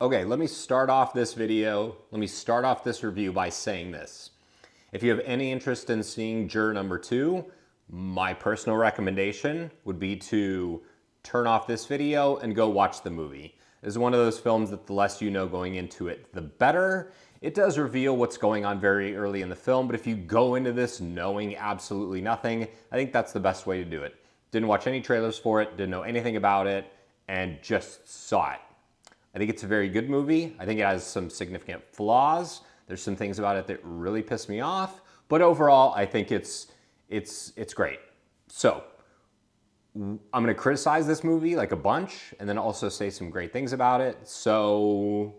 Okay, let me start off this review by saying this. If you have any interest in seeing Juror number 2, my personal recommendation would be to turn off this video and go watch the movie. This is one of those films that the less you know going into it, the better. It does reveal what's going on very early in the film, but if you go into this knowing absolutely nothing, I think that's the best way to do it. Didn't watch any trailers for it, didn't know anything about it, and just saw it. I think it's a very good movie. I think it has some significant flaws. There's some things about it that really piss me off, but overall, I think it's great. So, I'm gonna criticize this movie like a bunch, and then also say some great things about it. So,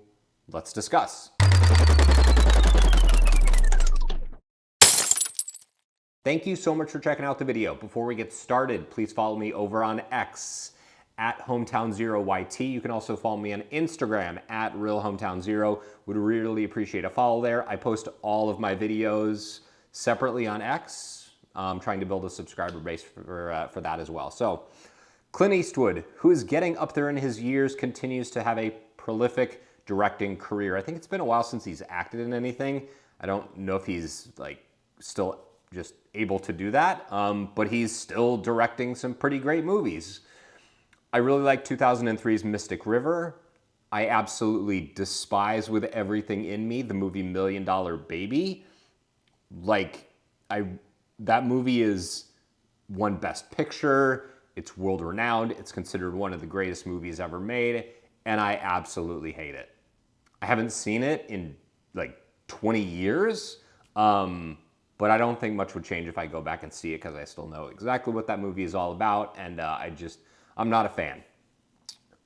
let's discuss. Thank you so much for checking out the video. Before we get started, please follow me over on X at Hometown0YT. You can also follow me on Instagram at RealHometown0. Would really appreciate a follow there. I post all of my videos separately on X. I'm trying to build a subscriber base for that as well. So, Clint Eastwood, who is getting up there in his years, continues to have a prolific directing career. I think it's been a while since he's acted in anything. I don't know if he's still just able to do that, but he's still directing some pretty great movies. I really like 2003's Mystic River. I absolutely despise with everything in me the movie $1 Million Baby. That movie is won Best Picture. It's world renowned. It's considered one of the greatest movies ever made, and I absolutely hate it. I haven't seen it in 20 years, but I don't think much would change if I go back and see it because I still know exactly what that movie is all about, and I'm not a fan.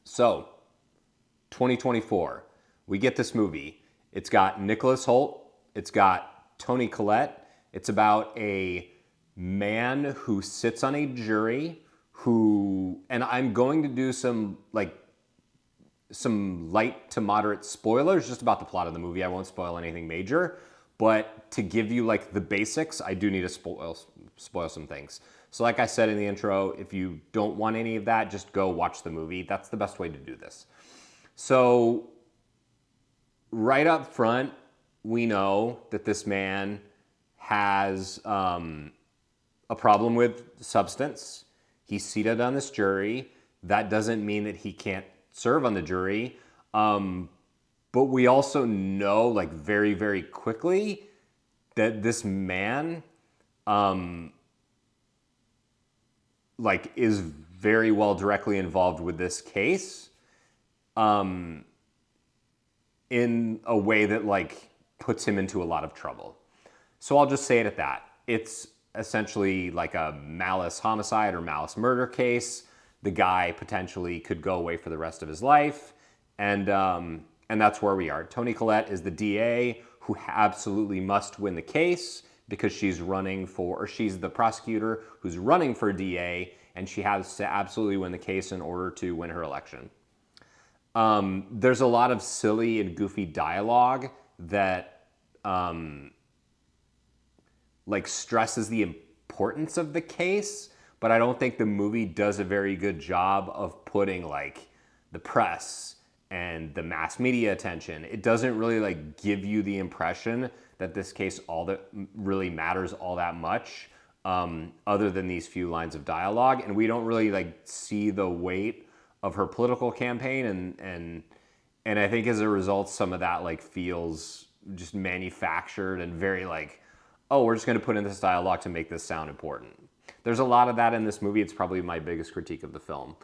So, 2024, we get this movie. It's got Nicholas Hoult. It's got Toni Collette. It's about a man who sits on a jury and I'm going to do some light to moderate spoilers just about the plot of the movie. I won't spoil anything major, but to give you the basics, I do need to spoil some things. So like I said in the intro, if you don't want any of that, just go watch the movie. That's the best way to do this. So right up front, we know that this man has a problem with substance. He's seated on this jury. That doesn't mean that he can't serve on the jury. But we also know very, very quickly that this man is very well directly involved with this case in a way that puts him into a lot of trouble. So I'll just say it at that. It's essentially a malice homicide or malice murder case. The guy potentially could go away for the rest of his life, and that's where we are. Toni Collette is the DA who absolutely must win the case because she's the prosecutor who's running for DA, and she has to absolutely win the case in order to win her election. There's a lot of silly and goofy dialogue that stresses the importance of the case, but I don't think the movie does a very good job of putting the press and the mass media attention. It doesn't really give you the impression that this case all that really matters all that much, other than these few lines of dialogue, and we don't really see the weight of her political campaign, and I think as a result, some of that feels just manufactured and very oh, we're just going to put in this dialogue to make this sound important. There's a lot of that in this movie. It's probably my biggest critique of the film.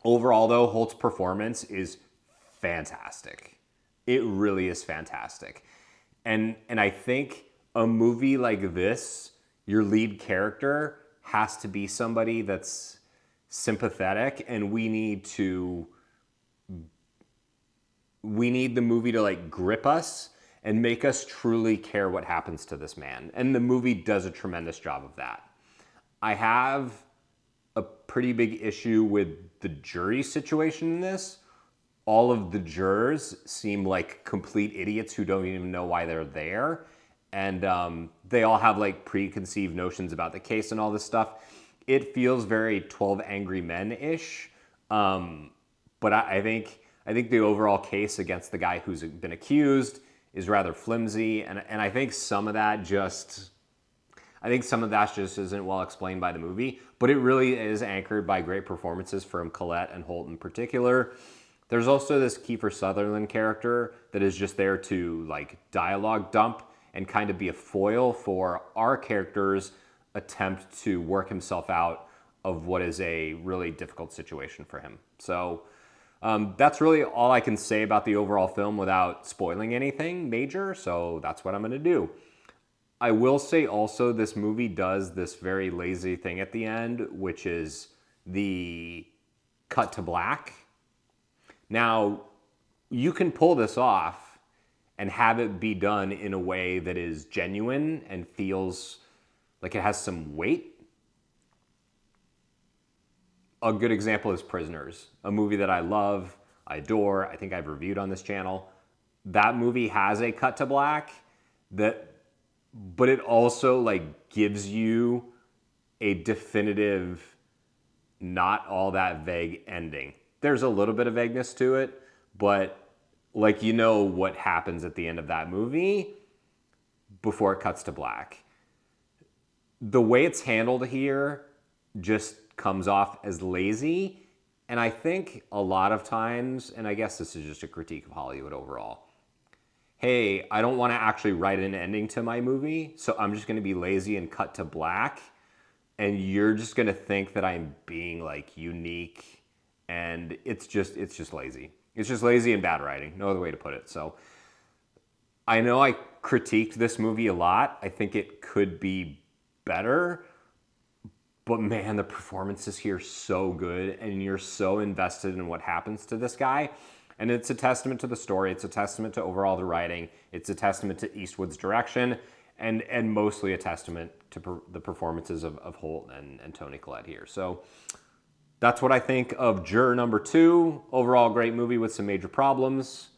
Overall, though, Hoult's performance is fantastic. It really is fantastic. And I think a movie like this, your lead character has to be somebody that's sympathetic, and we need the movie to grip us and make us truly care what happens to this man. And the movie does a tremendous job of that. I have a pretty big issue with the jury situation in this. All of the jurors seem like complete idiots who don't even know why they're there. And they all have preconceived notions about the case and all this stuff. It feels very 12 Angry Men-ish. But I think I think the overall case against the guy who's been accused is rather flimsy, and I think some of that just isn't well explained by the movie, but it really is anchored by great performances from Collette and Hoult in particular. There's also this Kiefer Sutherland character that is just there to like dialogue dump and kind of be a foil for our character's attempt to work himself out of what is a really difficult situation for him. So that's really all I can say about the overall film without spoiling anything major, so that's what I'm gonna do. I will say also this movie does this very lazy thing at the end, which is the cut to black. Now, you can pull this off and have it be done in a way that is genuine and feels like it has some weight. A good example is Prisoners, a movie that I love, I adore, I think I've reviewed on this channel. That movie has a cut to black, but it also like gives you a definitive, not all that vague ending. There's a little bit of vagueness to it, but like you know what happens at the end of that movie before it cuts to black. The way it's handled here just comes off as lazy, and I think a lot of times, and I guess this is just a critique of Hollywood overall, hey, I don't want to actually write an ending to my movie, so I'm just going to be lazy and cut to black, and you're just going to think that I'm being like unique, and it's just lazy. It's just lazy and bad writing, no other way to put it. So I know I critiqued this movie a lot. I think it could be better, but man, the performances here are so good, and you're so invested in what happens to this guy. And it's a testament to the story. It's a testament to overall the writing. It's a testament to Eastwood's direction, and mostly a testament to the performances of Hoult and Toni Collette here. So that's what I think of Juror number 2. Overall, great movie with some major problems.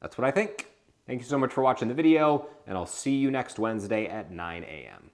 That's what I think. Thank you so much for watching the video, and I'll see you next Wednesday at 9 a.m.